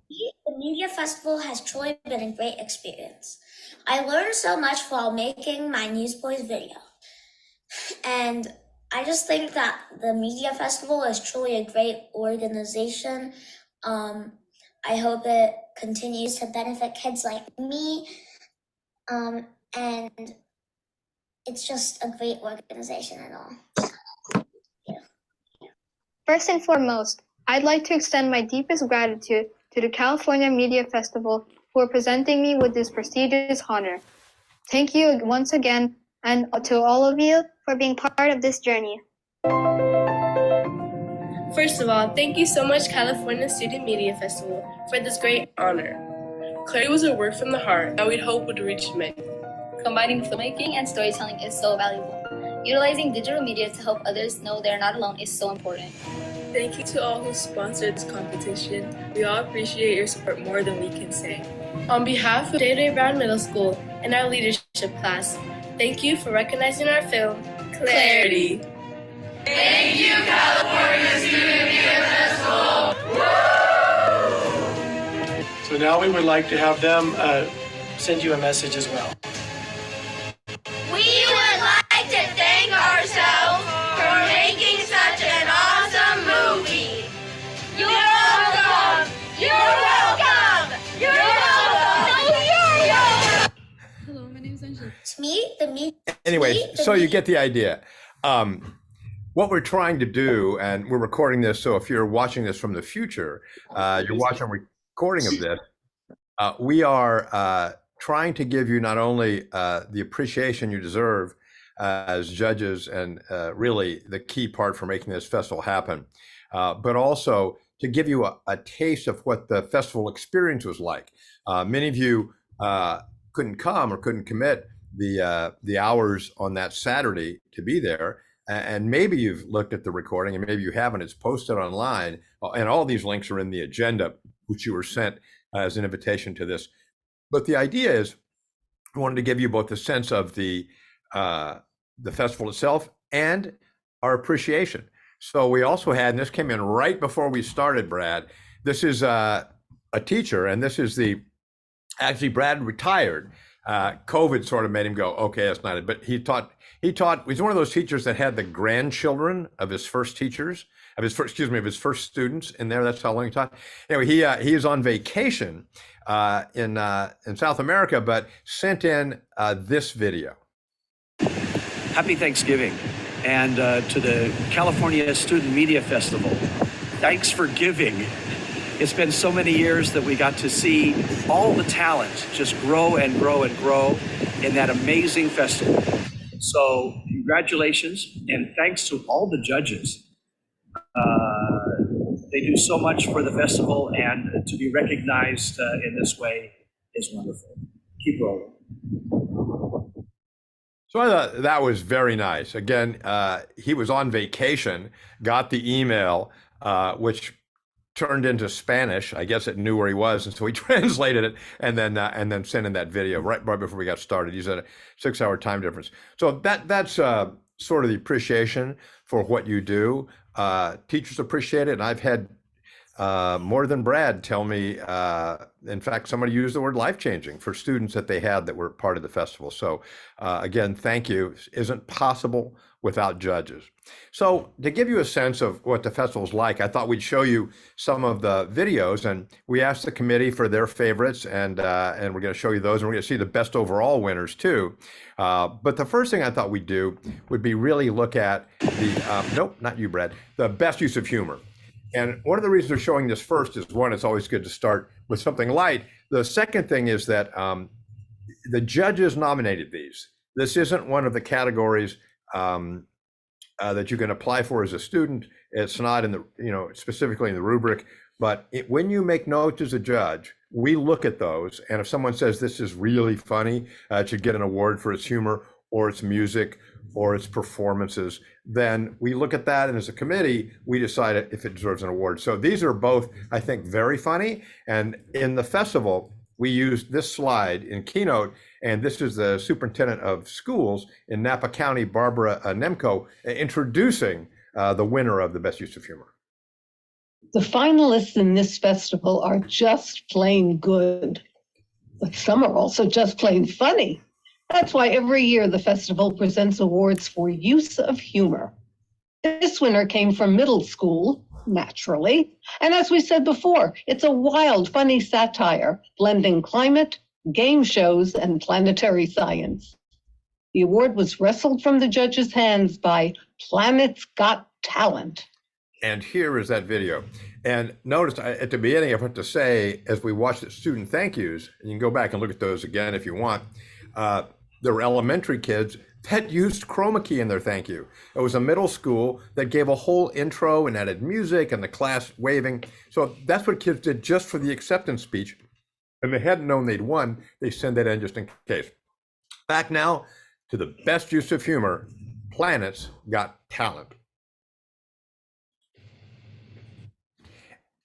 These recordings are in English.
The Media Festival has truly been a great experience. I learned so much while making my Newsboys video. And I just think that the Media Festival is truly a great organization. I hope it continues to benefit kids like me. And it's just a great organization and all. First and foremost, I'd like to extend my deepest gratitude to the California Media Festival for presenting me with this prestigious honor. Thank you once again, and to all of you for being part of this journey. First of all, thank you so much, California Student Media Festival, for this great honor. Clarity was a word from the heart that we'd hope would reach many. Combining filmmaking and storytelling is so valuable. Utilizing digital media to help others know they're not alone is so important. Thank you to all who sponsored this competition. We all appreciate your support more than we can say. On behalf of J.J. Brown Middle School and our leadership class, thank you for recognizing our film, Clarity. Thank you, California Student Media Festival! Woo! So now we would like to have them send you a message as well. We would like to thank ourselves for making such an awesome movie. You're welcome! You're welcome! You're welcome! You're welcome! Hello, my name is Angela. To me, Anyway, so you get the idea. What we're trying to do, and we're recording this, so if you're watching this from the future, you're watching a recording of this, we are trying to give you not only the appreciation you deserve as judges and really the key part for making this festival happen, but also to give you a taste of what the festival experience was like. Many of you couldn't come or couldn't commit the hours on that Saturday to be there. And maybe you've looked at the recording and maybe you haven't. It's posted online, and all these links are in the agenda, which you were sent as an invitation to this. But the idea is, I wanted to give you both a sense of the festival itself and our appreciation. So we also had, and this came in right before we started, Brad. This is a teacher, and this is actually Brad retired. COVID sort of made him go, okay, that's not it. But he's one of those teachers that had the grandchildren of his first teachers, of his first students in there. That's how long he taught. Anyway, he is on vacation in South America, but sent in this video. Happy Thanksgiving, and to the California Student Media Festival. Thanks for giving. It's been so many years that we got to see all the talent just grow and grow and grow in that amazing festival. So congratulations, and thanks to all the judges. They do so much for the festival, and to be recognized in this way is wonderful. Keep rolling. So I thought that was very nice. Again, he was on vacation, got the email, which turned into Spanish. I guess it knew where he was, and so he translated it and then sent in that video right before we got started. He's at a 6-hour time difference. So that's sort of the appreciation for what you do. Teachers appreciate it, and I've had more than Brad tell me, in fact, somebody used the word life-changing for students that they had that were part of the festival. So again, thank you. Isn't possible without judges. So to give you a sense of what the festival's like, I thought we'd show you some of the videos, and we asked the committee for their favorites, and we're going to show you those, and we're going to see the best overall winners too. But the first thing I thought we'd do would be really look at the, nope, not you, Brad, the best use of humor. And one of the reasons we're showing this first is, one, it's always good to start with something light. The second thing is that the judges nominated these. This isn't one of the categories that you can apply for as a student. It's not in the, specifically in the rubric, but when you make notes as a judge, we look at those. And if someone says this is really funny, it should get an award for its humor or its music or its performances, then we look at that, and as a committee, we decide if it deserves an award. So these are both, I think, very funny. And in the festival, we used this slide in Keynote, and this is the superintendent of schools in Napa County, Barbara Nemko, introducing the winner of the best use of humor. The finalists in this festival are just plain good, but some are also just plain funny. That's why every year the festival presents awards for use of humor. This winner came from middle school, naturally. And as we said before, it's a wild, funny satire blending climate, game shows, and planetary science. The award was wrestled from the judges' hands by Planet's Got Talent. And here is that video. And notice at the beginning, I put to say, as we watched the student thank yous, and you can go back and look at those again if you want, there were elementary kids that used chroma key in their thank you. It was a middle school that gave a whole intro and added music and the class waving. So that's what kids did just for the acceptance speech. And they hadn't known they'd won. They sent that in just in case. Back now to the best use of humor, Planet's Got Talent.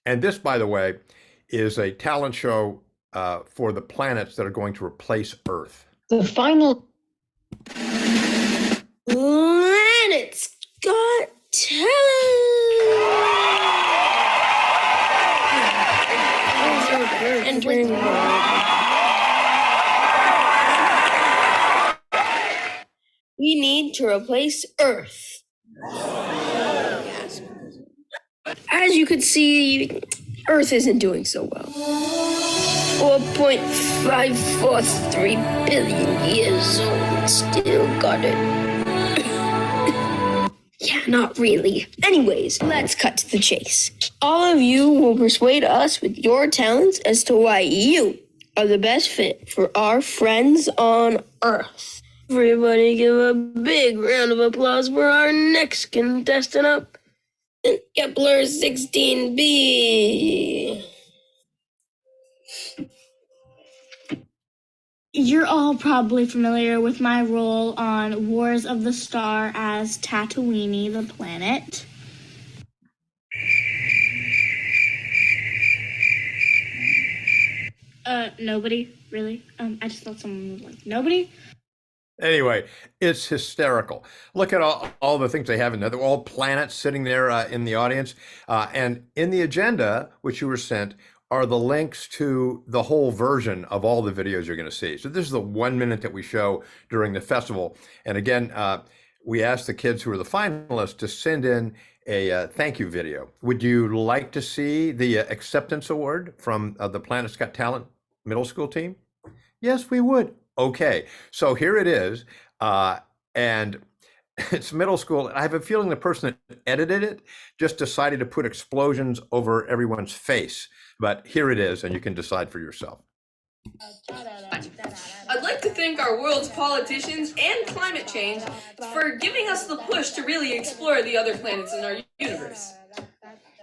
And this, by the way, is a talent show for the planets that are going to replace Earth. The final Planet's Got Talent. Entering we need to replace Earth. As you could see, Earth isn't doing so well. 4.543 billion years old, still got it. Yeah, not really. Anyways, let's cut to the chase. All of you will persuade us with your talents as to why you are the best fit for our friends on Earth. Everybody give a big round of applause for our next contestant up, Kepler 16b. You're all probably familiar with my role on Wars of the Star as Tatooine, the planet. Nobody, really? I just thought someone was like, nobody? Anyway, it's hysterical. Look at all the things they have in there. They're all planets sitting there in the audience. And in the agenda, which you were sent, are the links to the whole version of all the videos you're going to see. So this is the 1 minute that we show during the festival. And again, we asked the kids who are the finalists to send in a thank you video. Would you like to see the acceptance award from the Planet's Got Talent middle school team? Yes, we would. Okay, so here it is. And it's middle school. I have a feeling the person that edited it just decided to put explosions over everyone's face. But here it is, and you can decide for yourself. I'd like to thank our world's politicians and climate change for giving us the push to really explore the other planets in our universe.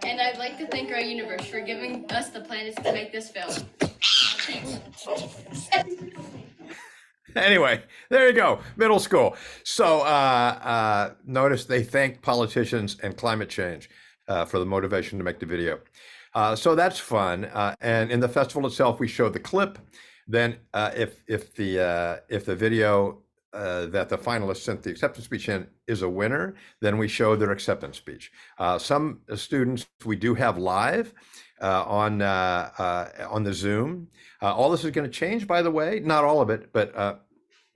And I'd like to thank our universe for giving us the planets to make this film. Anyway, there you go, middle school. So notice they thank politicians and climate change for the motivation to make the video. So that's fun. And in the festival itself, we show the clip. Then if the video that the finalists sent the acceptance speech in is a winner, then we show their acceptance speech. Some students we do have live on the Zoom. All this is going to change, by the way, not all of it, but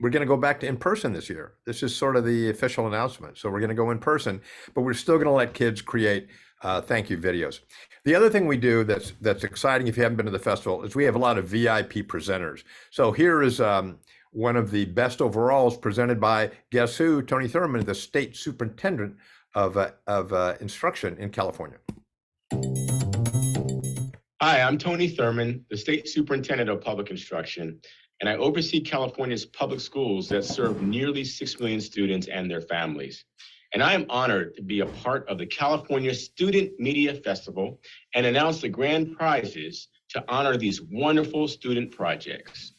we're going to go back to in person this year. This is sort of the official announcement. So we're going to go in person, but we're still going to let kids create thank you videos. The other thing we do that's exciting if you haven't been to the festival is we have a lot of VIP presenters. So here is one of the best overalls presented by, guess who? Tony Thurman, the state superintendent of instruction in California. Hi, I'm Tony Thurman, the state superintendent of public instruction, and I oversee California's public schools that serve nearly 6 million students and their families. And I am honored to be a part of the California Student Media Festival and announce the grand prizes to honor these wonderful student projects.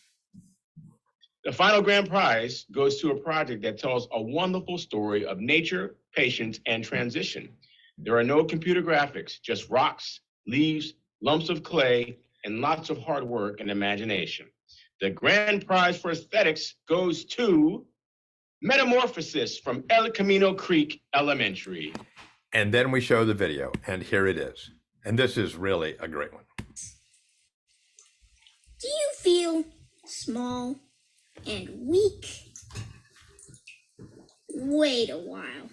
The final grand prize goes to a project that tells a wonderful story of nature, patience, and transition. There are no computer graphics, just rocks, leaves, lumps of clay, and lots of hard work and imagination. The grand prize for aesthetics goes to Metamorphosis from El Camino Creek Elementary. And then we show the video, and here it is. And this is really a great one. Do you feel small and weak? Wait a while.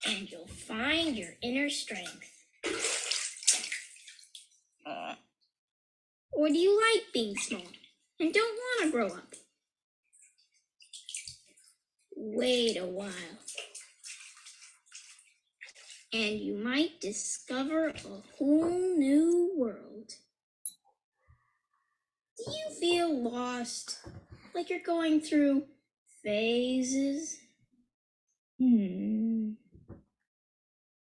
And you'll find your inner strength. Or do you like being small and don't want to grow up? Wait a while. And you might discover a whole new world. Do you feel lost? Like you're going through phases?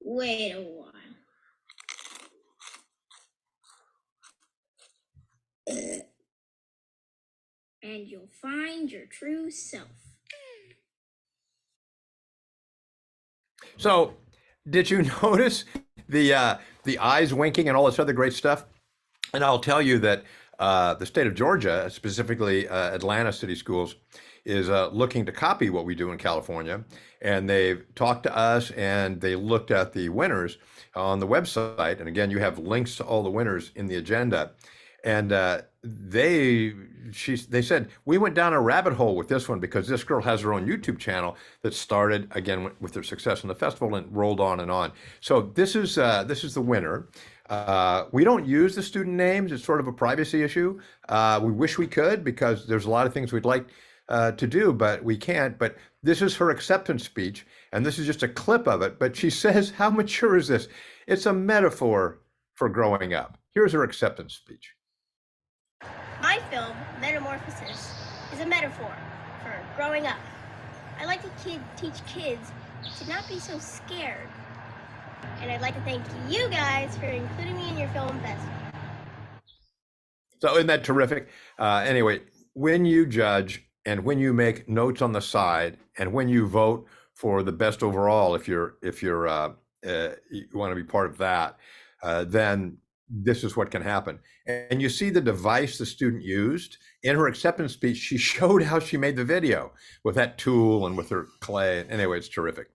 Wait a while. And you'll find your true self. So, did you notice the eyes winking and all this other great stuff? And I'll tell you that the state of Georgia, specifically Atlanta City Schools, is looking to copy what we do in California. And they've talked to us and they looked at the winners on the website. And again, you have links to all the winners in the agenda. And they said, we went down a rabbit hole with this one because this girl has her own YouTube channel that started again with their success in the festival and rolled on and on. So this is the winner. We don't use the student names. It's sort of a privacy issue. We wish we could because there's a lot of things we'd like to do, but we can't. But this is her acceptance speech, and this is just a clip of it. But she says, how mature is this? It's a metaphor for growing up. Here's her acceptance speech. My film, Metamorphosis, is a metaphor for growing up. I like to teach kids to not be so scared. And I'd like to thank you guys for including me in your film festival. So isn't that terrific? Anyway, when you judge and when you make notes on the side and when you vote for the best overall, if you want to be part of that, then this is what can happen. And you see the device the student used in her acceptance speech. She showed how she made the video with that tool and with her clay. Anyway, it's terrific.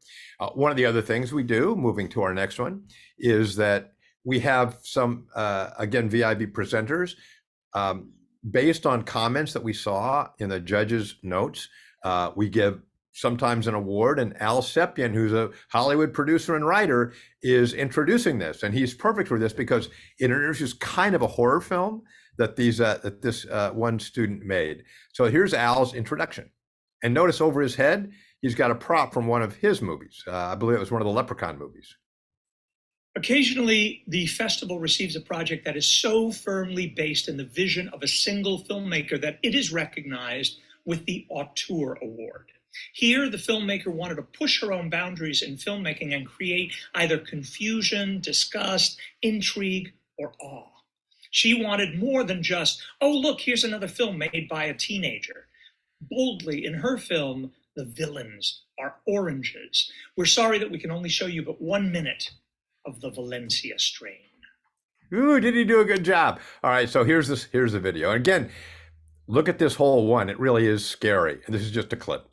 One of the other things we do, moving to our next one, is that we have some, again, VIB presenters. Based on comments that we saw in the judges' notes, we give sometimes an award, and Al Sepien, who's a Hollywood producer and writer, is introducing this, and he's perfect for this because it introduces kind of a horror film that this one student made. So here's Al's introduction, and notice over his head he's got a prop from one of his movies. I believe it was one of the Leprechaun movies. Occasionally, the festival receives a project that is so firmly based in the vision of a single filmmaker that it is recognized with the Auteur Award. Here, the filmmaker wanted to push her own boundaries in filmmaking and create either confusion, disgust, intrigue, or awe. She wanted more than just, oh, look, here's another film made by a teenager. Boldly, in her film, the villains are oranges. We're sorry that we can only show you but 1 minute of the Valencia strain. Ooh, did he do a good job? All right, so here's the video. And again, look at this whole one. It really is scary. And this is just a clip.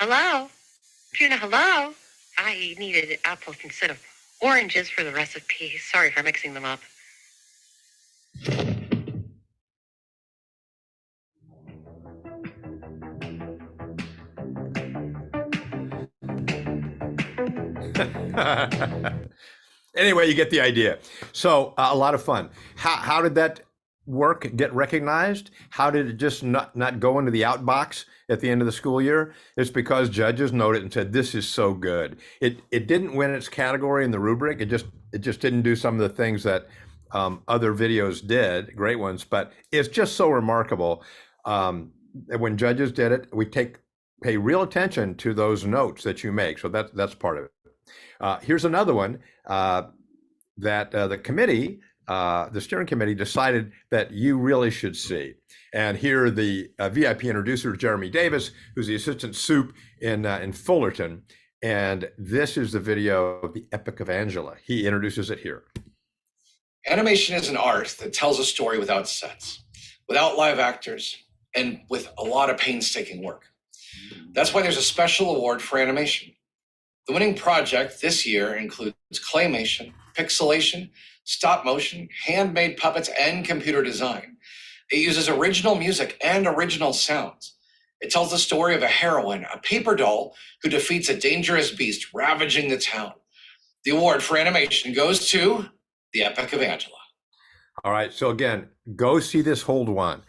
Hello? Tuna, hello? I needed apples instead of oranges for the recipe. Sorry for mixing them up. Anyway, you get the idea. So a lot of fun. How did that work get recognized? How did it just not go into the outbox at the end of the school year? It's because judges noted and said, this is so good. It didn't win its category in the rubric. It just didn't do some of the things that other videos did, great ones, but it's just so remarkable. When judges did it, we pay real attention to those notes that you make. So that's part of it. Here's another one that the committee, the steering committee, decided that you really should see. And here the VIP introducer, Jeremy Davis, who's the assistant soup in Fullerton. And this is the video of the Epic of Angela. He introduces it here. Animation is an art that tells a story without sets, without live actors, and with a lot of painstaking work. That's why there's a special award for animation. The winning project this year includes claymation, pixelation, stop motion, handmade puppets, and computer design. It uses original music and original sounds. It tells the story of a heroine, a paper doll, who defeats a dangerous beast ravaging the town. The award for animation goes to The Epic of Angela. All right, so again, go see this hold one.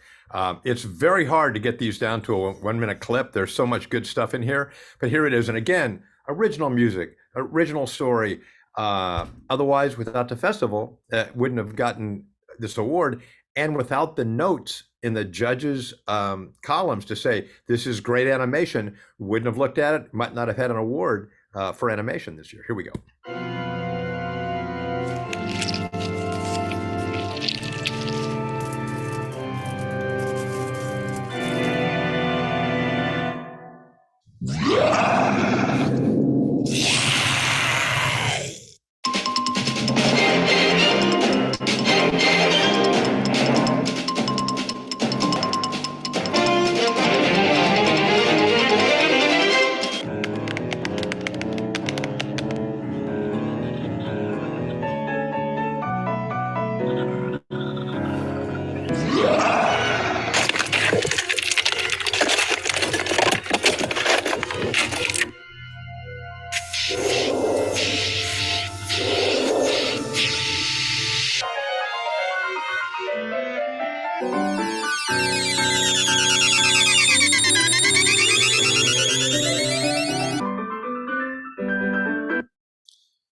It's very hard to get these down to a 1 minute clip. There's so much good stuff in here, but here it is. And again, original music, original story. Otherwise, without the festival, wouldn't have gotten this award. And without the notes in the judges' columns to say, this is great animation, wouldn't have looked at it, might not have had an award for animation this year. Here we go.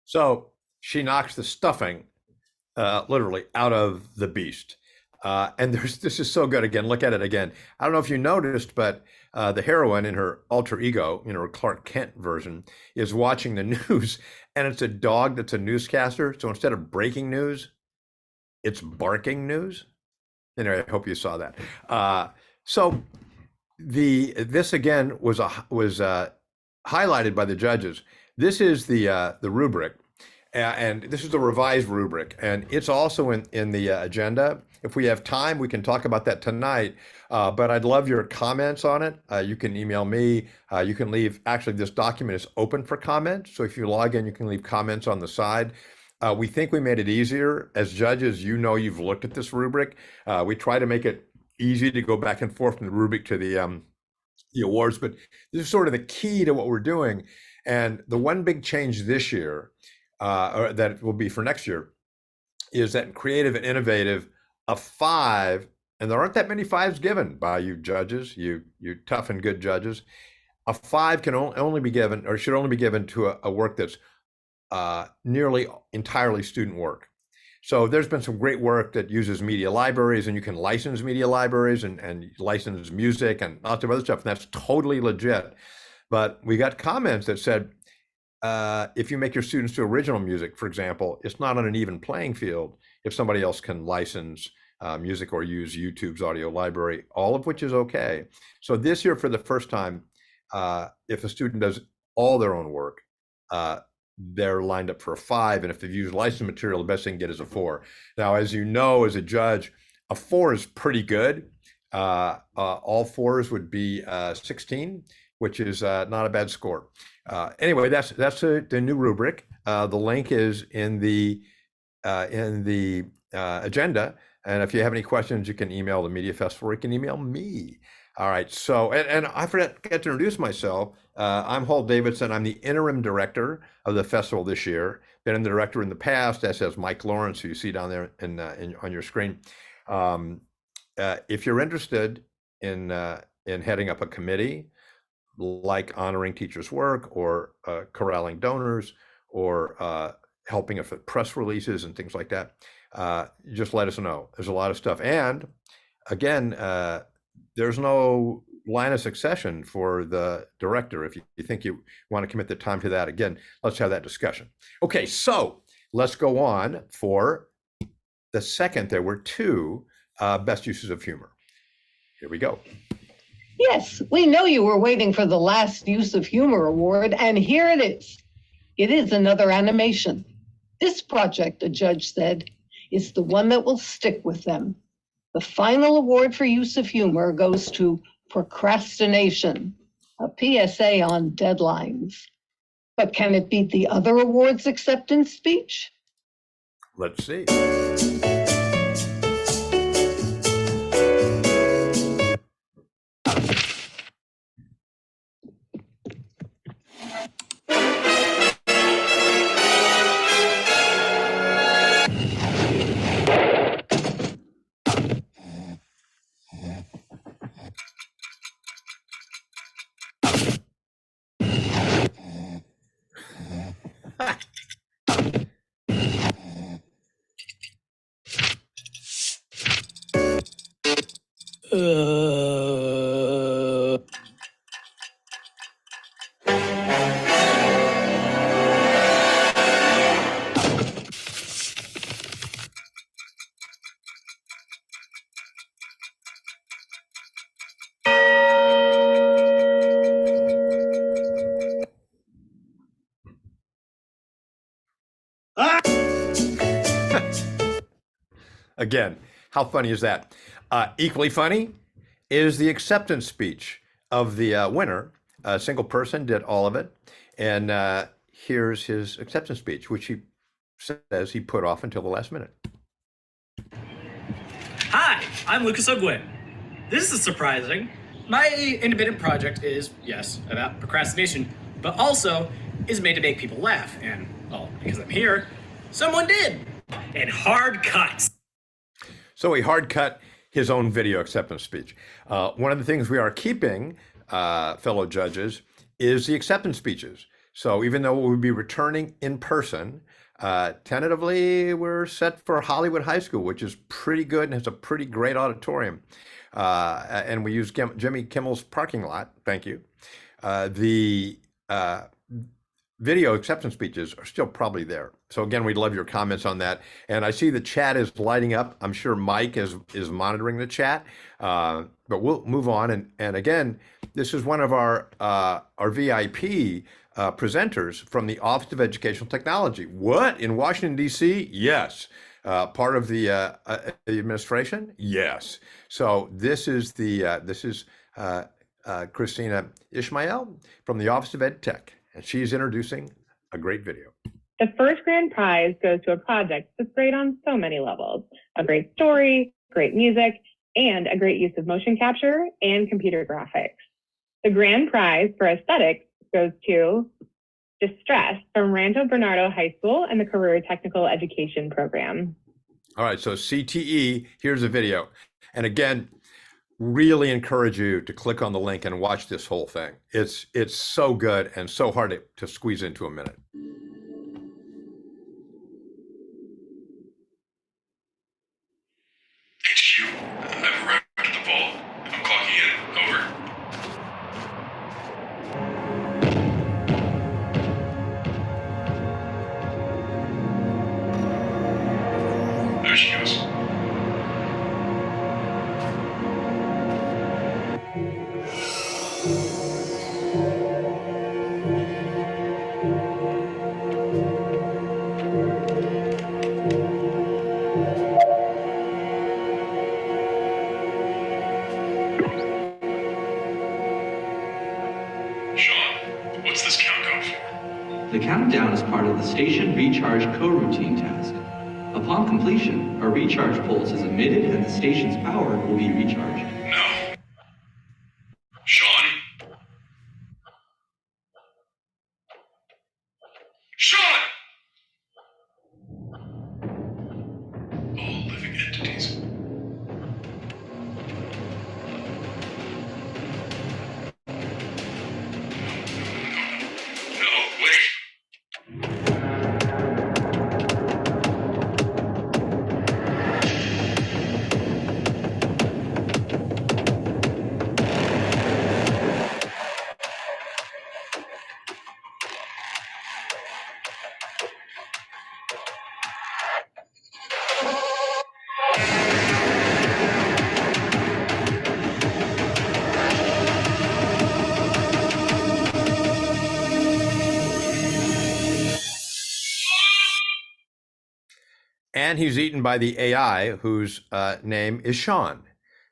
So she knocks the stuffing literally out of the beast. And this is so good. Again, look at it again. I don't know if you noticed, but the heroine in her alter ego, her Clark Kent version, is watching the news, and it's a dog that's a newscaster. So instead of breaking news, it's barking news. Anyway, I hope you saw that. So this again was highlighted by the judges. This is the rubric, and this is the revised rubric, and it's also in the agenda. If we have time, we can talk about that tonight, but I'd love your comments on it. You can email me. You can leave, actually, this document is open for comments, so if you log in, you can leave comments on the side. We think we made it easier. As judges, you've looked at this rubric. We try to make it easy to go back and forth from the rubric to the awards, but this is sort of the key to what we're doing. And the one big change this year, or that will be for next year, is that in creative and innovative, a 5, and there aren't that many 5s given by you judges, you tough and good judges. A 5 can only be given, or should only be given to a work that's nearly entirely student work. So there's been some great work that uses media libraries, and you can license media libraries and license music and lots of other stuff, and that's totally legit. But we got comments that said, if you make your students do original music, for example, it's not on an even playing field if somebody else can license music or use YouTube's audio library, all of which is okay. So this year, for the first time, if a student does all their own work, they're lined up for a 5. And if they've used licensed material, the best they can get is a 4. Now, as you know, as a judge, a 4 is pretty good. All 4s would be 16. Which is not a bad score. Anyway, that's the new rubric. The link is in the agenda. And if you have any questions, you can email the Media Festival, or you can email me. All right. So, and I forgot to introduce myself. I'm Hall Davidson. I'm the interim director of the festival this year. Been in the director in the past, as has Mike Lawrence, who you see down there on your screen. If you're interested in heading up a committee, like honoring teachers' work or corralling donors or helping us with press releases and things like that, just let us know. There's a lot of stuff. And again, there's no line of succession for the director. If you think you want to commit the time to that, again, let's have that discussion. Okay, so let's go on for the second. There were two best uses of humor. Here we go. Yes, we know you were waiting for the last Use of Humor award, and here it is. It is another animation. This project, a judge said, is the one that will stick with them. The final award for use of humor goes to Procrastination, a PSA on deadlines. But can it beat the other awards acceptance speech? Let's see. Again, how funny is that? Equally funny is the acceptance speech of the winner. A single person did all of it. And here's his acceptance speech, which he says he put off until the last minute. Hi, I'm Lucas Ogwin. This is surprising. My independent project is, yes, about procrastination, but also is made to make people laugh. And, well, because I'm here, someone did. And hard cuts. So he hard cut his own video acceptance speech. One of the things we are keeping, fellow judges, is the acceptance speeches. So even though we'll be returning in person, tentatively we're set for Hollywood High School, which is pretty good and has a pretty great auditorium. And we use Jimmy Kimmel's parking lot. Thank you. The video acceptance speeches are still probably there. So again, we'd love your comments on that. And I see the chat is lighting up. I'm sure Mike is monitoring the chat, but we'll move on. And again, this is one of our VIP presenters from the Office of Educational Technology. What, in Washington, D.C.? Yes. Part of the administration? Yes. So this is Christina Ishmael from the Office of Ed Tech. And she's introducing a great video. The first grand prize goes to a project that's great on so many levels. A great story, great music, and a great use of motion capture and computer graphics. The grand prize for aesthetics goes to Distress from Rancho Bernardo High School and the Career Technical Education Program. All right, so CTE, here's a video. And again, really encourage you to click on the link and watch this whole thing. It's so good and so hard to squeeze into a minute. HQ, I've arrived at the vault. I'm clocking in. Over. There she goes. Sean, what's this countdown for? The countdown is part of the station recharge coroutine task. Upon completion, a recharge pulse is emitted and the station's power will be recharged. No. Sean? Sean! All living entities. And he's eaten by the AI, whose name is Sean,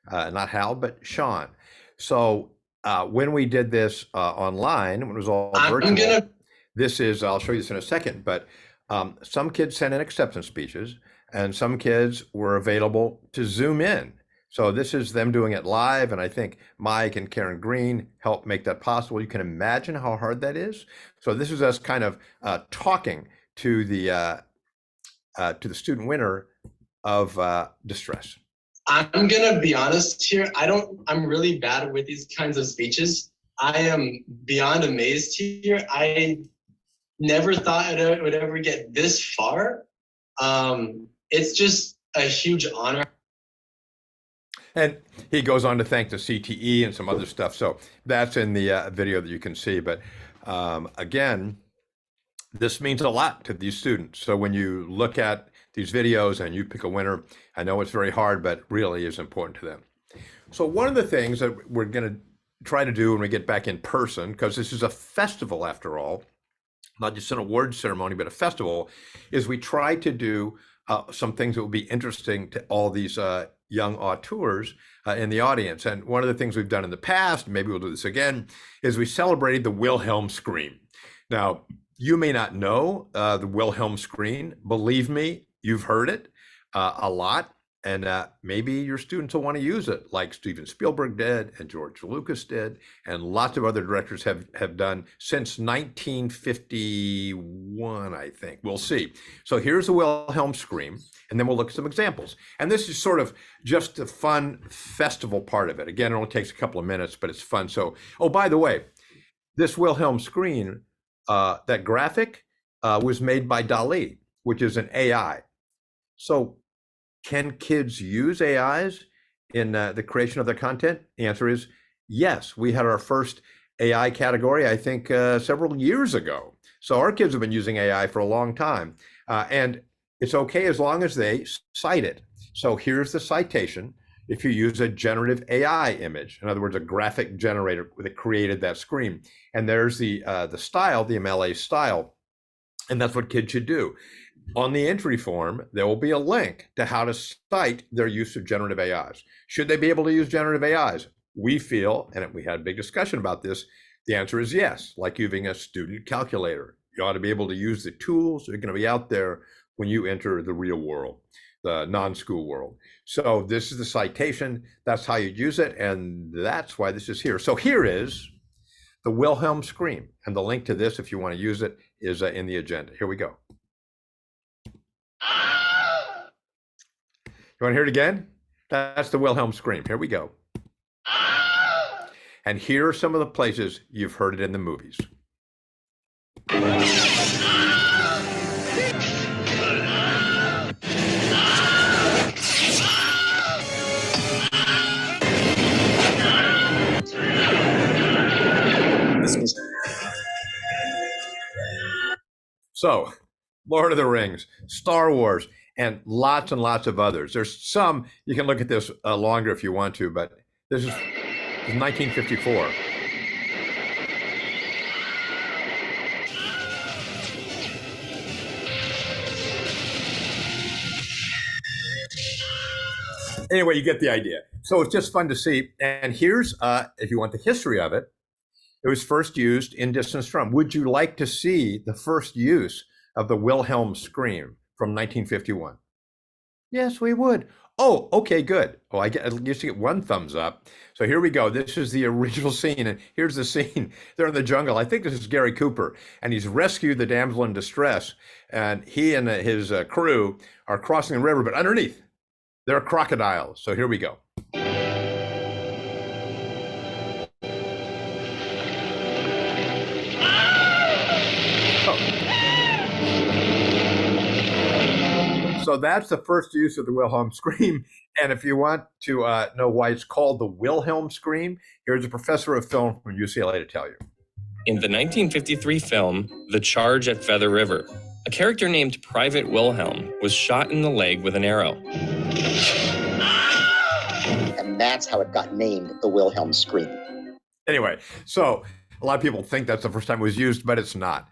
not Hal, but Sean. So when we did this online, when it was all virtual, this is, I'll show you this in a second, but some kids sent in acceptance speeches and some kids were available to Zoom in. So this is them doing it live, and I think Mike and Karen Green helped make that possible. You can imagine how hard that is. So this is us kind of talking to the student winner of distress. I'm gonna be honest here. I'm really bad with these kinds of speeches. I am beyond amazed here. I never thought it would ever get this far. It's just a huge honor. And he goes on to thank the CTE and some other stuff. So that's in the video that you can see. But again, this means a lot to these students. So when you look at these videos and you pick a winner, I know it's very hard, but really is important to them. So one of the things that we're going to try to do when we get back in person, because this is a festival after all, not just an awards ceremony, but a festival, is we try to do some things that will be interesting to all these young auteurs in the audience. And one of the things we've done in the past, maybe we'll do this again, is we celebrated the Wilhelm scream. Now, you may not know the Wilhelm scream. Believe me, you've heard it a lot. And maybe your students will want to use it like Steven Spielberg did and George Lucas did, and lots of other directors have done since 1951, I think. We'll see. So here's the Wilhelm scream, and then we'll look at some examples. And this is sort of just the fun festival part of it. Again, it only takes a couple of minutes, but it's fun. So, oh, by the way, this Wilhelm scream, that graphic was made by DALL-E, which is an AI. So can kids use AIs in the creation of their content? The answer is yes. We had our first AI category, I think, several years ago. So our kids have been using AI for a long time. And it's okay as long as they cite it. So here's the citation. If you use a generative AI image, in other words, a graphic generator that created that screen, and there's the style, the MLA style, and that's what kids should do. On the entry form, there will be a link to how to cite their use of generative AIs. Should they be able to use generative AIs? We feel, and we had a big discussion about this, the answer is yes, like using a student calculator. You ought to be able to use the tools that are going to be out there when you enter the real world, the non-school world. So this is the citation, that's how you use it, and that's why this is here. So here is the Wilhelm scream, and the link to this, if you want to use it, is in the agenda. Here we go. You want to hear it again? That's the Wilhelm scream. Here we go. And here are some of the places you've heard it in the movies. So, Lord of the Rings, Star Wars, and lots of others. There's some, you can look at this longer if you want to, but this is 1954. Anyway, you get the idea. So it's just fun to see. And here's, if you want the history of it, it was first used in Distance Drum. Would you like to see the first use of the Wilhelm scream from 1951? Yes, we would. Oh, okay, good. Oh, I used to get one thumbs up. So here we go. This is the original scene, and here's the scene. They're in the jungle. I think this is Gary Cooper, and he's rescued the damsel in distress, and he and his crew are crossing the river, but underneath, there are crocodiles. So here we go. So that's the first use of the Wilhelm scream. And if you want to know why it's called the Wilhelm scream, here's a professor of film from UCLA to tell you. In the 1953 film, The Charge at Feather River, a character named Private Wilhelm was shot in the leg with an arrow. And that's how it got named the Wilhelm scream. Anyway, so a lot of people think that's the first time it was used, but it's not.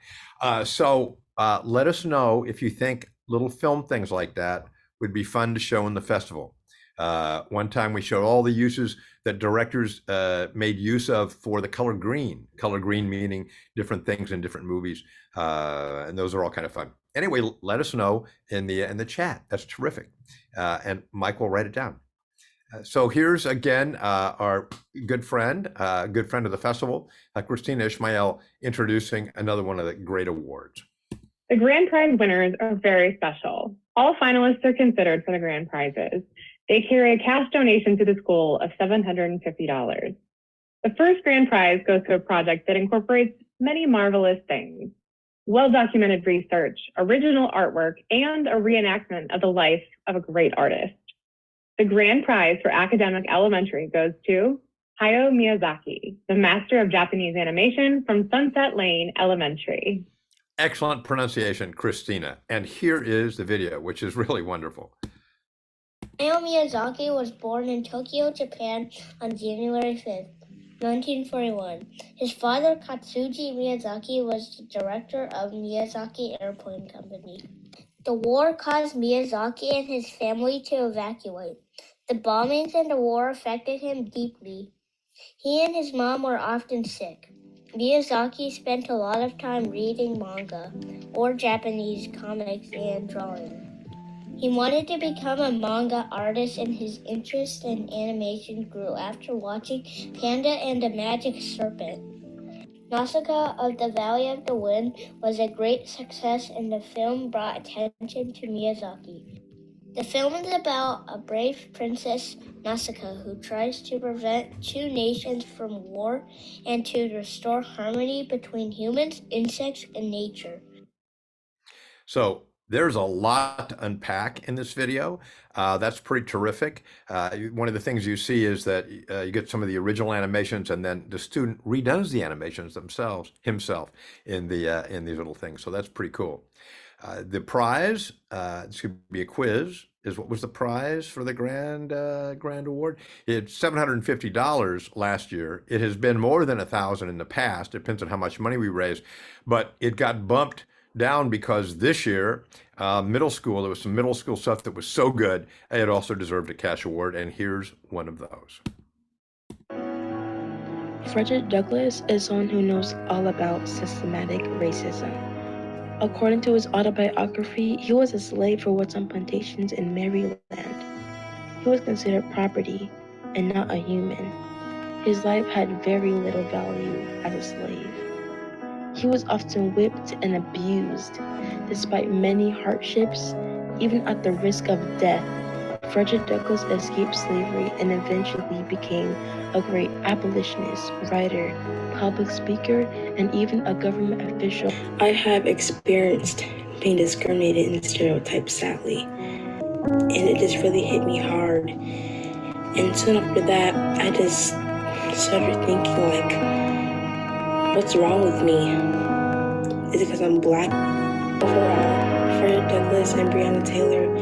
So let us know if you think little film things like that would be fun to show in the festival. One time we showed all the uses that directors made use of for the color green. Color green meaning different things in different movies, and those are all kind of fun. Anyway, let us know in the chat. That's terrific, and Mike will write it down. So here's again our good friend of the festival, Christina Ishmael, introducing another one of the great awards. The grand prize winners are very special. All finalists are considered for the grand prizes. They carry a cash donation to the school of $750. The first grand prize goes to a project that incorporates many marvelous things: well-documented research, original artwork, and a reenactment of the life of a great artist. The grand prize for academic elementary goes to Hayao Miyazaki, the master of Japanese animation from Sunset Lane Elementary. Excellent pronunciation, Christina. And here is the video, which is really wonderful. Hayao Miyazaki was born in Tokyo, Japan on January 5th, 1941. His father, Katsuji Miyazaki, was the director of Miyazaki Airplane Company. The war caused Miyazaki and his family to evacuate. The bombings and the war affected him deeply. He and his mom were often sick. Miyazaki spent a lot of time reading manga, or Japanese comics, and drawing. He wanted to become a manga artist, and his interest in animation grew after watching Panda and the Magic Serpent. Nausicaa of the Valley of the Wind was a great success, and the film brought attention to Miyazaki. The film is about a brave princess, Nausicaa, who tries to prevent two nations from war and to restore harmony between humans, insects, and nature. So there's a lot to unpack in this video. That's pretty terrific. One of the things you see is that you get some of the original animations, and then the student redoes the animations himself in these little things. So that's pretty cool. The prize, this could be a quiz, is what was the prize for the grand award? It's $750 last year. It has been more than $1,000 in the past. It depends on how much money we raise, but it got bumped down because this year, middle school, there was some middle school stuff that was so good, it also deserved a cash award, and here's one of those. Frederick Douglass is someone who knows all about systematic racism. According to his autobiography, he was a slave who worked on plantations in Maryland. He was considered property and not a human. His life had very little value as a slave. He was often whipped and abused. Despite many hardships, even at the risk of death, Frederick Douglass escaped slavery and eventually became a great abolitionist, writer, public speaker, and even a government official. I have experienced being discriminated and stereotyped, sadly, and it just really hit me hard. And soon after that, I just started thinking, like, what's wrong with me? Is it because I'm Black? Overall, Frederick Douglass and Breonna Taylor,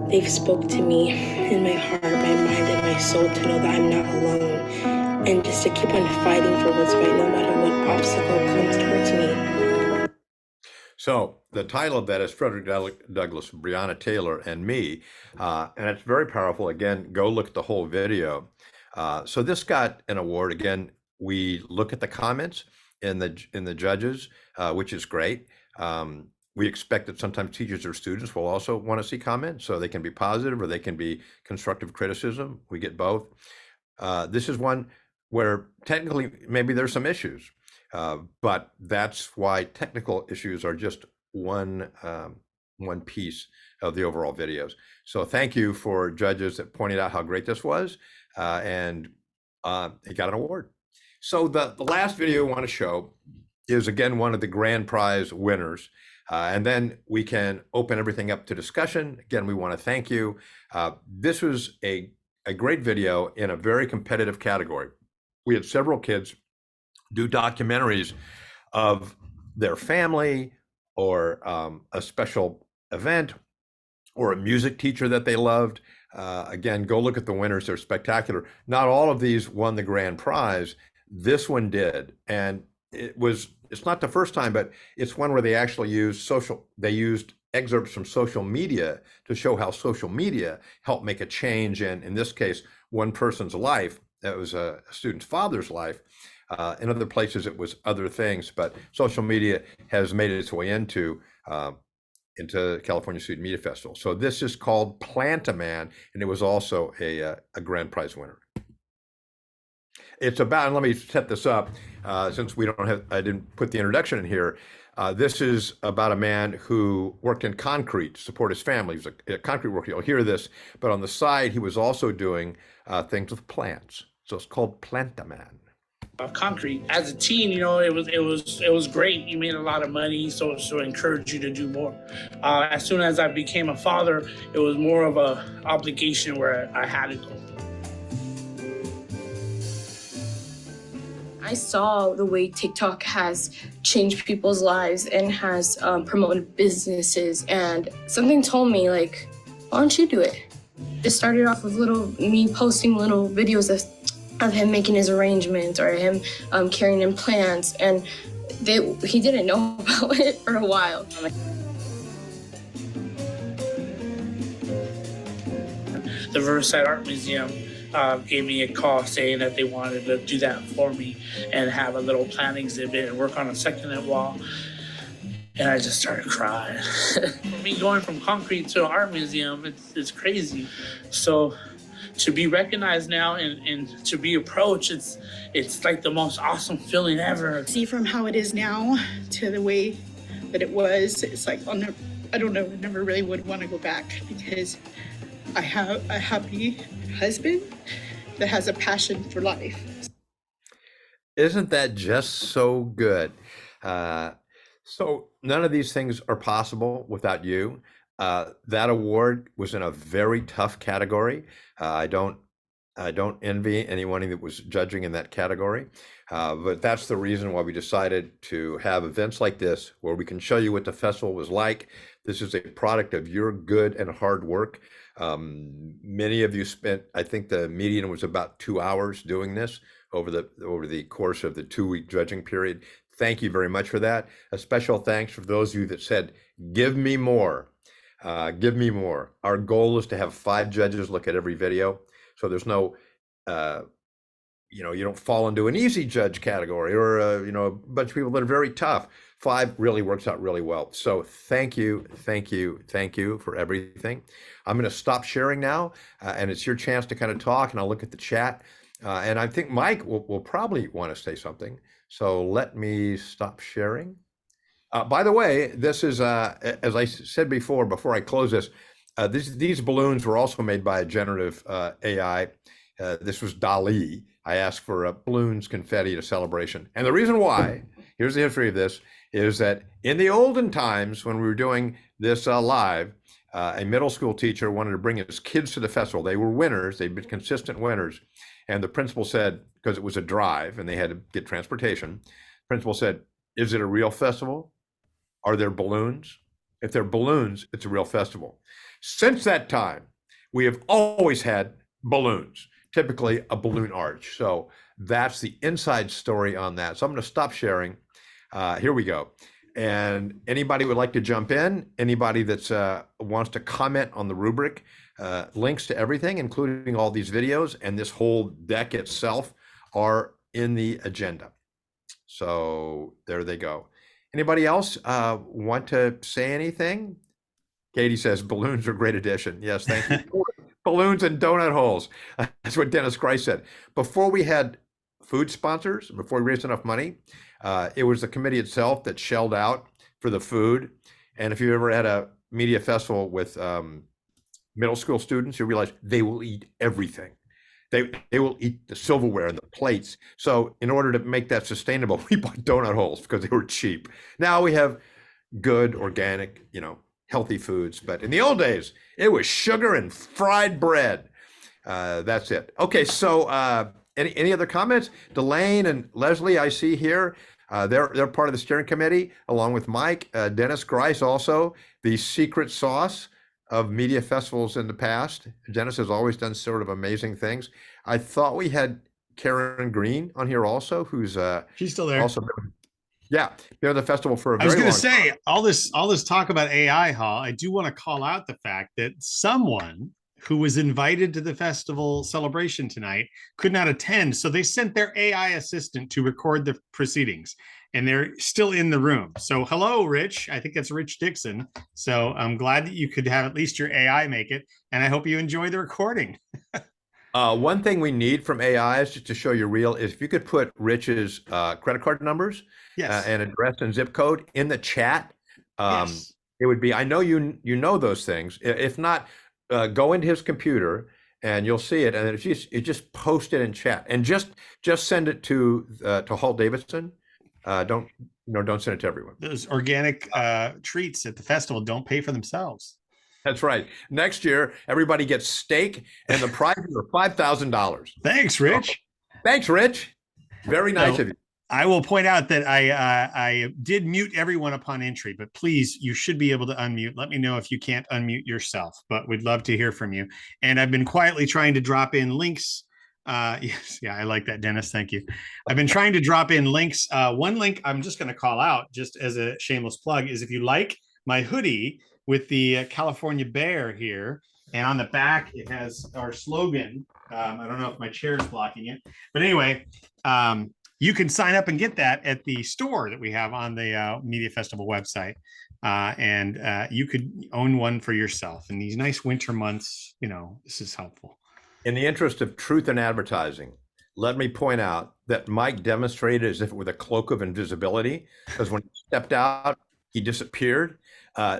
they've spoke to me in my heart, my mind, and my soul to know that I'm not alone, and just to keep on fighting for what's right, no matter what obstacle comes towards me. So the title of that is Frederick Douglass, Breonna Taylor, and Me, and it's very powerful. Again, go look at the whole video. So this got an award. Again, we look at the comments in the judges, which is great. We expect that sometimes teachers or students will also want to see comments, so they can be positive or they can be constructive criticism. We get both. This is one where technically maybe there's some issues, but that's why technical issues are just one piece of the overall videos. So thank you for judges that pointed out how great this was, and it got an award. So the last video I want to show is again one of the grand prize winners. And then we can open everything up to discussion. Again, we want to thank you. This was a great video in a very competitive category. We had several kids do documentaries of their family or a special event or a music teacher that they loved. Again, go look at the winners. They're spectacular. Not all of these won the grand prize. This one did. And it's not the first time, but it's one where they actually used excerpts from social media to show how social media helped make a change in this case, one person's life. That was a student's father's life. In other places, it was other things, but social media has made its way into California Student Media Festival. So this is called Plant-A-Man, and it was also a grand prize winner. It's about, and let me set this up, since I didn't put the introduction in here. This is about a man who worked in concrete to support his family. He was a concrete worker. You'll hear this, but on the side, he was also doing things with plants. So it's called Plant-A-Man. Concrete. As a teen, it was great. You made a lot of money, so it encouraged you to do more. As soon as I became a father, it was more of a obligation where I had to go. I saw the way TikTok has changed people's lives and has promoted businesses, and something told me, like, why don't you do it? It started off with me posting little videos of him making his arrangements or him carrying in plants, and he didn't know about it for a while. The Riverside Art Museum gave me a call saying that they wanted to do that for me and have a little plant exhibit and work on a second wall. And I just started crying. For me, going from concrete to an art museum, it's crazy. So to be recognized now and to be approached, it's like the most awesome feeling ever. See from how it is now to the way that it was, it's like, I don't know, I never really would want to go back because I have a happy husband that has a passion for life. Isn't that just so good? So none of these things are possible without you. That award was in a very tough category. I don't envy anyone that was judging in that category, but that's the reason why we decided to have events like this where we can show you what the festival was like. This is a product of your good and hard work. Many of you spent, I think the median was about 2 hours doing this over the course of the 2-week judging period. Thank you very much for that. A special thanks for those of you that said, give me more. Give me more. Our goal is to have 5 judges look at every video. So there's no, you don't fall into an easy judge category or, a bunch of people that are very tough. 5 really works out really well. So thank you for everything. I'm going to stop sharing now, and it's your chance to kind of talk, and I'll look at the chat. And I think Mike will probably want to say something. So let me stop sharing. By the way, this is, as I said before I close this, these balloons were also made by a generative AI. This was DALL-E. I asked for balloons, confetti, a celebration. And the reason why, here's the history of this, is that in the olden times when we were doing this live, a middle school teacher wanted to bring his kids to the festival. They were winners. They'd been consistent winners. And the principal said, because it was a drive and they had to get transportation, principal said, is it a real festival? Are there balloons? If they're balloons, it's a real festival. Since that time, we have always had balloons, typically a balloon arch. So that's the inside story on that. So I'm going to stop sharing. Here we go. And anybody would like to jump in, anybody that wants to comment on the rubric, links to everything, including all these videos and this whole deck itself are in the agenda. So there they go. Anybody else want to say anything? Katie says balloons are a great addition. Yes, thank you. Balloons and donut holes. That's what Dennis Christ said. Before we had food sponsors, before we raised enough money, it was the committee itself that shelled out for the food. And if you ever had a media festival with middle school students, you realize they will eat everything. They will eat the silverware and the plates. So in order to make that sustainable, we bought donut holes because they were cheap. Now we have good, organic, healthy foods. But in the old days, it was sugar and fried bread. That's it. Okay, so any other comments? Delane and Leslie, I see here. They're part of the steering committee, along with Mike. Dennis Grice also, the secret sauce of media festivals in the past. Dennis has always done sort of amazing things. I thought we had Karen Green on here also, who's she's still there. Also, Yeah, been at the festival for a I was very going long to say time. all this talk about AI, Hall. I do want to call out the fact that someone who was invited to the festival celebration tonight could not attend, so they sent their AI assistant to record the proceedings, and they're still in the room. So hello, Rich. I think that's Rich Dixon. So I'm glad that you could have at least your AI make it, and I hope you enjoy the recording. One thing we need from AI is just to show you real is if you could put Rich's credit card numbers Yes. and address and zip code in the chat. Yes. It would be, I know you know those things. If not, go into his computer and you'll see it. And it just post it in chat and just send it to Hall Davidson. Don't send it to everyone. Those organic treats at the festival don't pay for themselves. That's right. Next year, everybody gets steak, and the prizes are $5,000. Thanks, Rich. Thanks, Rich. Very nice of you. I will point out that I did mute everyone upon entry, but please, you should be able to unmute. Let me know if you can't unmute yourself, but we'd love to hear from you. And I've been quietly trying to drop in links. Yes, yeah, I like that, Dennis. Thank you. I've been trying to drop in links. One link I'm just going to call out, just as a shameless plug, is if you like my hoodie with the California bear here, and on the back it has our slogan. I don't know if my chair is blocking it, but anyway, you can sign up and get that at the store that we have on the Media Festival website, and you could own one for yourself. In these nice winter months, this is helpful. In the interest of truth in advertising, let me point out that Mike demonstrated as if it were the cloak of invisibility, because when he stepped out, he disappeared.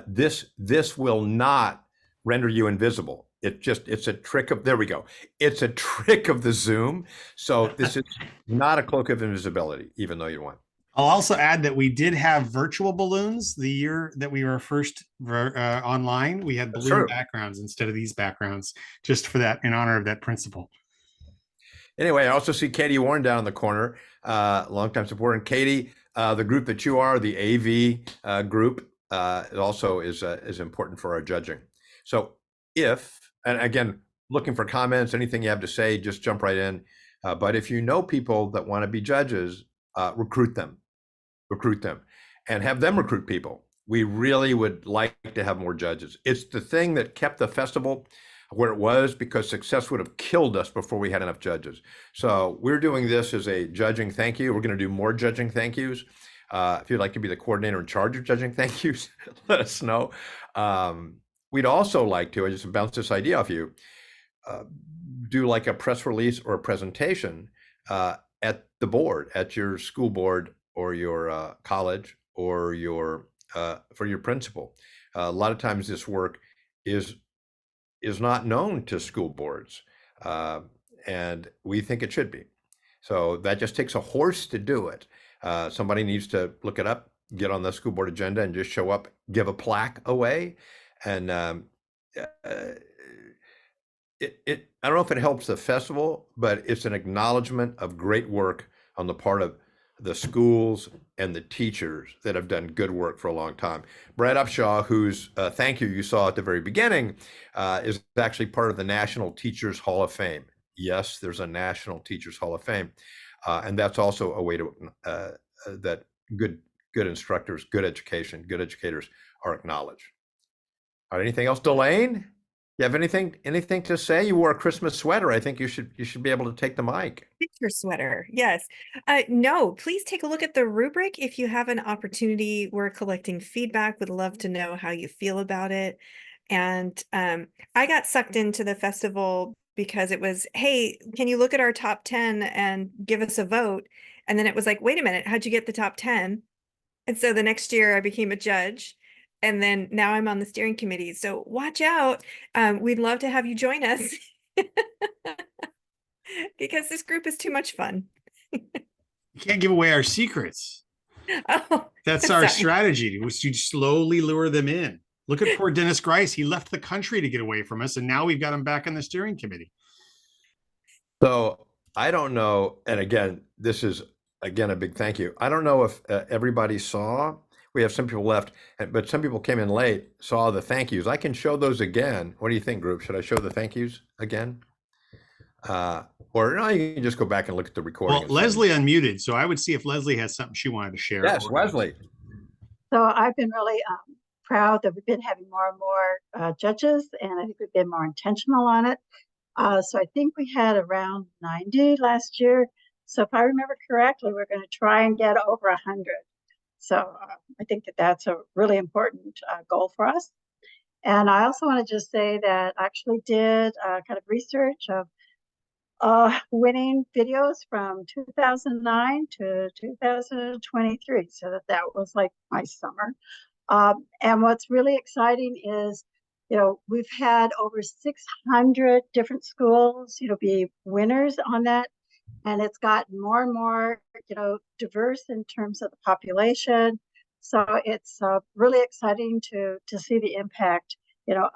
This will not render you invisible. It's a trick of, there we go. It's a trick of the Zoom. So this is not a cloak of invisibility, even though you want. I'll also add that we did have virtual balloons the year that we were first online. We had balloon backgrounds instead of these backgrounds, just for that, in honor of that principle. Anyway, I also see Katie Warren down in the corner, longtime supporter. And Katie, the group that you are, the AV group, it also is important for our judging. So and again, looking for comments, anything you have to say, just jump right in. But if you know people that want to be judges, recruit them, and have them recruit people. We really would like to have more judges. It's the thing that kept the festival where it was, because success would have killed us before we had enough judges. So we're doing this as a judging thank you. We're going to do more judging thank yous. If you'd like to be the coordinator in charge of judging thank yous, let us know. We'd also like to, I just bounce this idea off you, do like a press release or a presentation at the board, at your school board or your college or for your principal. A lot of times this work is not known to school boards, and we think it should be. So that just takes a horse to do it. Somebody needs to look it up, get on the school board agenda, and just show up, give a plaque away. And I don't know if it helps the festival, but it's an acknowledgement of great work on the part of the schools and the teachers that have done good work for a long time. Brad Upshaw, whose thank you saw at the very beginning, is actually part of the National Teachers Hall of Fame. Yes, there's a National Teachers Hall of Fame. And that's also a way to that good instructors, good educators are acknowledged. All right, anything else, Delane? You have anything to say? You wore a Christmas sweater. I think you should be able to take the mic. Your sweater, yes. No, please take a look at the rubric if you have an opportunity. We're collecting feedback. Would love to know how you feel about it. And I got sucked into the festival because it was, hey, can you look at our top 10 and give us a vote? And then it was like, wait a minute, how'd you get the top 10? And so the next year I became a judge. And then now I'm on the steering committee. So watch out. We'd love to have you join us because this group is too much fun. You can't give away our secrets. Oh, that's our strategy, was to slowly lure them in. Look at poor Dennis Grice. He left the country to get away from us, and now we've got him back in the steering committee. So I don't know. And again, this is, a big thank you. I don't know if everybody saw. We have some people left, but some people came in late, saw the thank yous. I can show those again. What do you think, group? Should I show the thank yous again? Or no, you can just go back and look at the recording. Well, Leslie unmuted, so I would see if Leslie has something she wanted to share. Yes, Leslie. So I've been really proud that we've been having more and more judges, and I think we've been more intentional on it. So I think we had around 90 last year. So if I remember correctly, we're going to try and get over 100. So I think that that's a really important goal for us. And I also want to just say that I actually did kind of research of winning videos from 2009 to 2023. So that was like my summer. And what's really exciting is, we've had over 600 different schools, be winners on that. And it's gotten more and more, diverse in terms of the population. So it's really exciting to see the impact,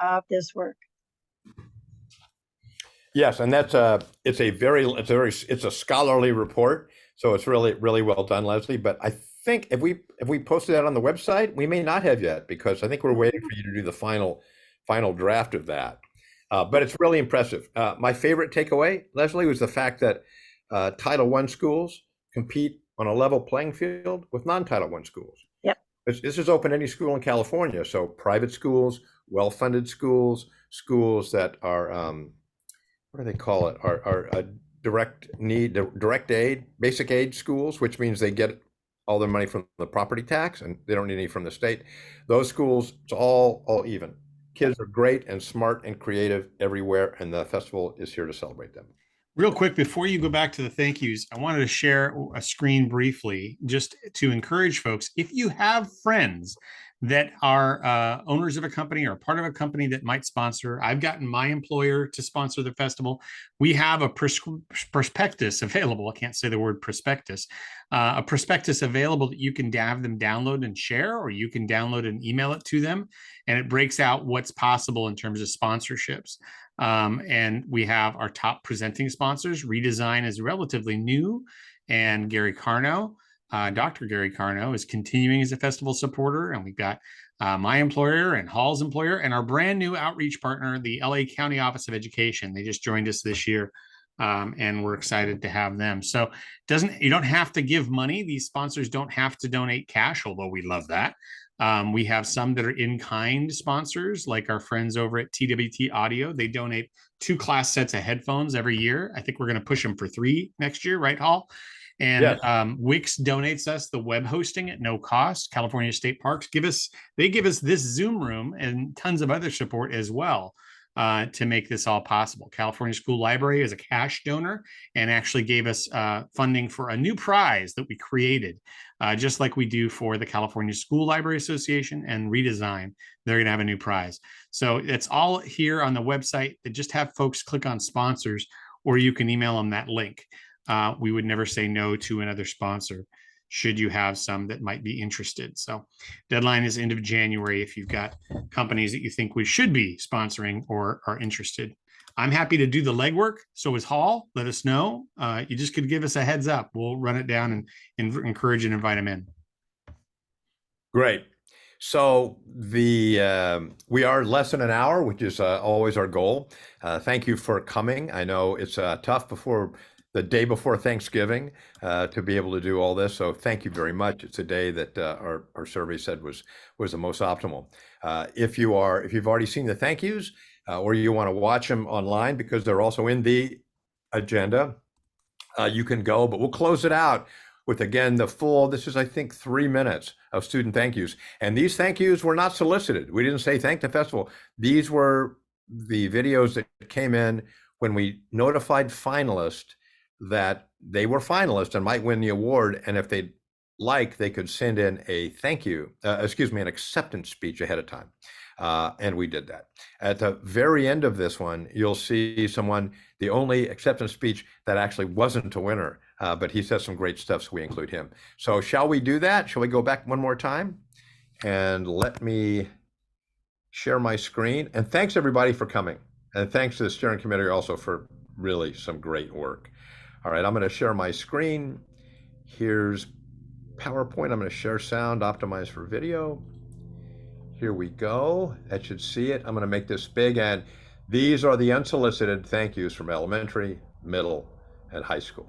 of this work. Yes, and it's a scholarly report, so it's really well done, Leslie. But I think if we posted that on the website, we may not have yet, because I think we're waiting for you to do the final draft of that. But it's really impressive. My favorite takeaway, Leslie, was the fact that Title I schools compete on a level playing field with non-Title I schools. Yep. This is open to any school in California. So private schools, well-funded schools, schools that are what do they call it? Are direct aid, basic aid schools, which means they get all their money from the property tax and they don't need any from the state. Those schools, it's all even. Kids are great and smart and creative everywhere, and the festival is here to celebrate them. Real quick, before you go back to the thank yous, I wanted to share a screen briefly just to encourage folks. If you have friends that are owners of a company or part of a company that might sponsor, I've gotten my employer to sponsor the festival. We have a prospectus available. I can't say the word prospectus. A prospectus available that you can have them download and share, or you can download and email it to them. And it breaks out what's possible in terms of sponsorships. And we have our top presenting sponsors. Redesign is relatively new, and Gary Carno, Dr. Gary Carno, is continuing as a festival supporter. And we've got my employer and Hall's employer and our brand new outreach partner, the LA County Office of Education. They just joined us this year, and we're excited to have them. So you don't have to give money. These sponsors don't have to donate cash, although we love that. We have some that are in-kind sponsors, like our friends over at TWT Audio. They donate 2 class sets of headphones every year. I think we're going to push them for 3 next year, right, Hall? And yes. Wix donates us the web hosting at no cost. California State Parks they give us this Zoom room and tons of other support as well to make this all possible. California School Library is a cash donor and actually gave us funding for a new prize that we created, just like we do for the California School Library Association and Redesign. They're going to have a new prize. So it's all here on the website. Just have folks click on sponsors, or you can email them that link. We would never say no to another sponsor should you have some that might be interested. So deadline is end of January if you've got companies that you think we should be sponsoring or are interested. I'm happy to do the legwork. So is Hall. Let us know. You just could give us a heads up. We'll run it down and encourage and invite them in. Great. So we are less than an hour, which is always our goal. Thank you for coming. I know it's tough the day before Thanksgiving to be able to do all this. So thank you very much. It's a day that our survey said was the most optimal. If you've already seen the thank yous or you want to watch them online because they're also in the agenda, you can go, but we'll close it out with, again, this is, I think, 3 minutes of student thank yous. And these thank yous were not solicited. We didn't say thank the festival. These were the videos that came in when we notified finalists that they were finalists and might win the award. And if they'd like, they could send in a thank you, an acceptance speech ahead of time. And we did that. At the very end of this one, you'll see the only acceptance speech that actually wasn't a winner, but he says some great stuff, so we include him. So shall we do that? Shall we go back one more time? And let me share my screen. And thanks everybody for coming. And thanks to the steering committee also for really some great work. All right, I'm going to share my screen. Here's PowerPoint. I'm going to share sound, optimize for video. Here we go. That should see it. I'm going to make this big. And these are the unsolicited thank yous from elementary, middle, and high school.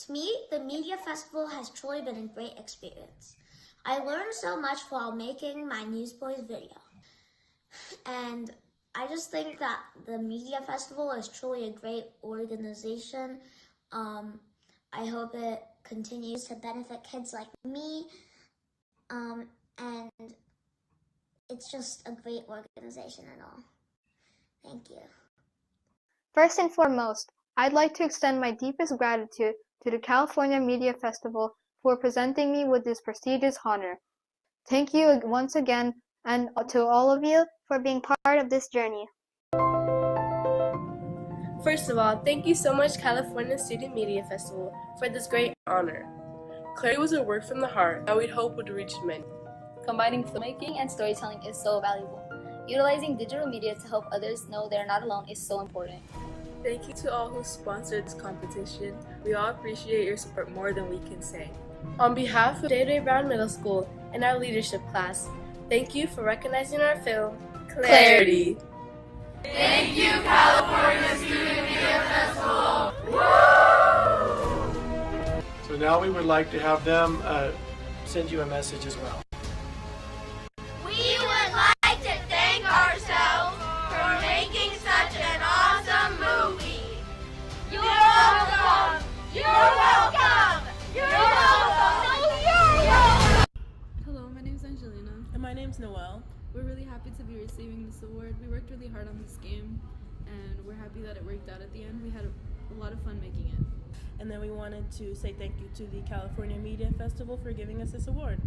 To me, the Media Festival has truly been a great experience. I learned so much while making my Newsboys video. And I just think that the Media Festival is truly a great organization. I hope it continues to benefit kids like me. And it's just a great organization and all. Thank you. First and foremost, I'd like to extend my deepest gratitude to the California Media Festival for presenting me with this prestigious honor. Thank you once again, and to all of you for being part of this journey. First of all, thank you so much, California Student Media Festival, for this great honor. Clarity was a work from the heart that we'd hope would reach many. Combining filmmaking and storytelling is so valuable. Utilizing digital media to help others know they're not alone is so important. Thank you to all who sponsored this competition. We all appreciate your support more than we can say. On behalf of J.J. Brown Middle School and our leadership class, thank you for recognizing our film, Clarity. Thank you, California Student Media Festival! So now we would like to have them send you a message as well. We would like to thank ourselves for making such an awesome movie. You're welcome! You're welcome! You're welcome! You're welcome! Hello, my name is Angelina. And my name's Noelle. We're really happy to be receiving this award. We worked really hard on this game, and we're happy that it worked out at the end. We had a lot of fun making it. And then we wanted to say thank you to the California Media Festival for giving us this award.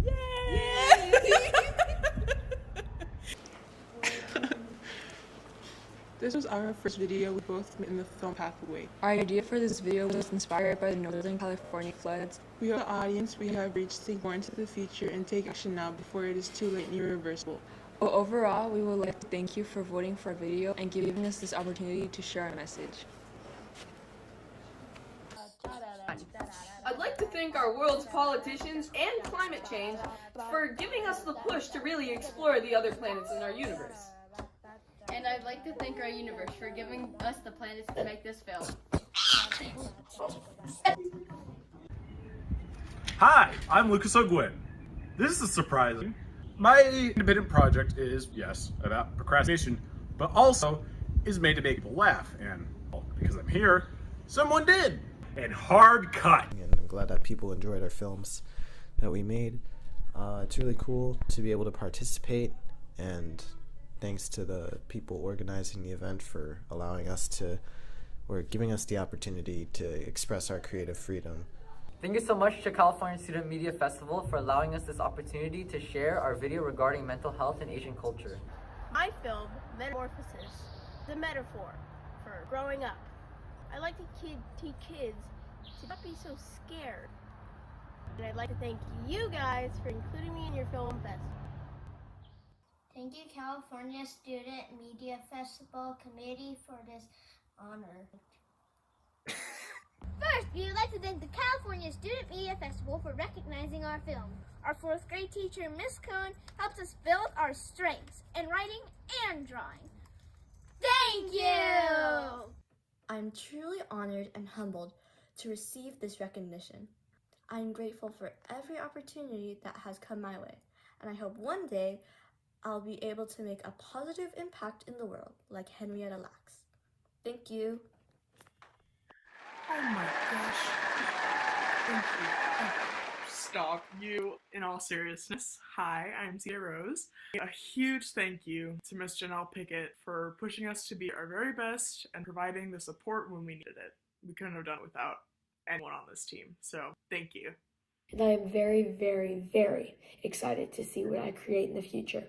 Yay! This was our first video we both made in the film Pathway. Our idea for this video was inspired by the Northern California floods. We are the audience. We have reached the more into the future and take action now before it is too late and irreversible. Well, overall, we would like to thank you for voting for our video and giving us this opportunity to share our message. I'd like to thank our world's politicians and climate change for giving us the push to really explore the other planets in our universe. And I'd like to thank our universe for giving us the planets to make this film. Hi, I'm Lucas O'Gwin. This is surprising. My independent project is, yes, about procrastination, but also is made to make people laugh. And well, because I'm here, someone did. And hard cut. And I'm glad that people enjoyed our films that we made. It's really cool to be able to participate, and thanks to the people organizing the event for allowing us to, or giving us the opportunity to express our creative freedom. Thank you so much to California Student Media Festival for allowing us this opportunity to share our video regarding mental health and Asian culture. My film, Metamorphosis, is a metaphor for growing up. I like to teach kids to not be so scared. And I'd like to thank you guys for including me in your film festival. Thank you, California Student Media Festival Committee, for this honor. First, we would like to thank the California Student Media Festival for recognizing our film. Our fourth grade teacher, Miss Cohn, helped us build our strengths in writing and drawing. Thank you! I'm truly honored and humbled to receive this recognition. I'm grateful for every opportunity that has come my way, and I hope one day I'll be able to make a positive impact in the world like Henrietta Lacks. Thank you. Oh my gosh. Thank you. Oh, stop you. In all seriousness, hi, I'm Cia Rose. A huge thank you to Miss Janelle Pickett for pushing us to be our very best and providing the support when we needed it. We couldn't have done it without anyone on this team, so thank you. And I am very, very, very excited to see what I create in the future.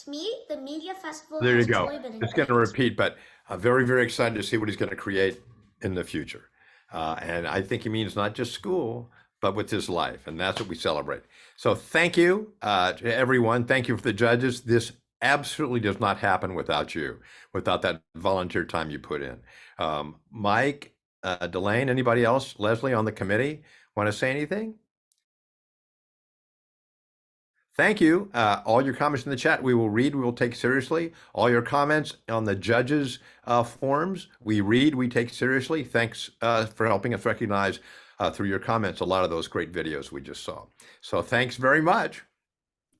To me, the Media Festival There you has go. truly been It's going to repeat, but very, very excited to see what he's going to create in the future. And I think he means not just school, but with his life. And that's what we celebrate. So thank you to everyone. Thank you for the judges. This absolutely does not happen without you, without that volunteer time you put in. Mike, Delane, anybody else? Leslie on the committee, want to say anything? Thank you. All your comments in the chat, we will read, we will take seriously. All your comments on the judges' forums, we read, we take seriously. Thanks for helping us recognize through your comments a lot of those great videos we just saw. So thanks very much.